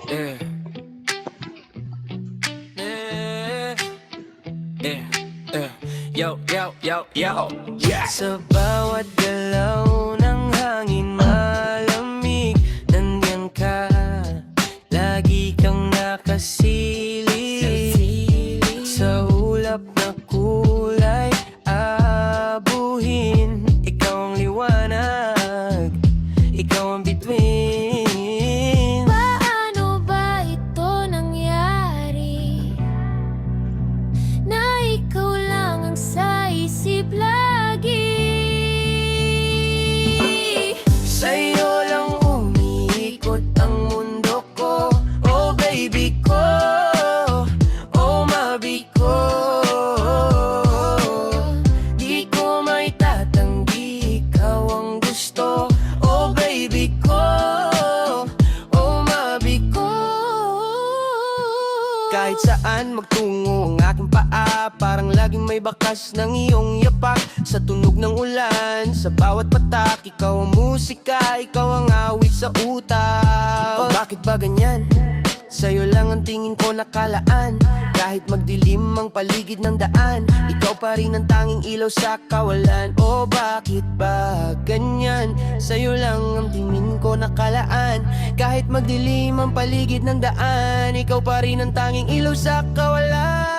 Yeah. Yeah. Yeah. Yeah. Yo, yo, yo, yo. Yeah. Sa bawat galaw ng hangin malamig, nandiyan ka. Lagi kang nakasilip sa ulap na kulay abuhin. Ikaw ang liwanag, ikaw ang bituin. Paano ba ito nangyari? Na ikaw lang ang sa isip lagi. Sa'yo lang umiikot ang mundo ko. Oh baby ko, oh mabi ko. Di ko may tatanggi, ikaw ang gusto. Oh baby ko, oh mabi ko. Kahit saan magtungo ang aking paa, parang laging may bakas ng iyong yapak. Sa tunog ng ulan, sa bawat patak, ikaw ang musika, ikaw ang awit sa utak. Oh, bakit ba ganyan? Sa'yo lang ang tingin ko nakalaan. Kahit magdilim ang paligid ng daan, ikaw pa rin ang tanging ilaw sa kawalan. Oh, bakit ba ganyan? Sa'yo lang ang tingin ko nakalaan. Kahit magdilim ang paligid ng daan, ikaw pa rin ang tanging ilaw sa kawalan.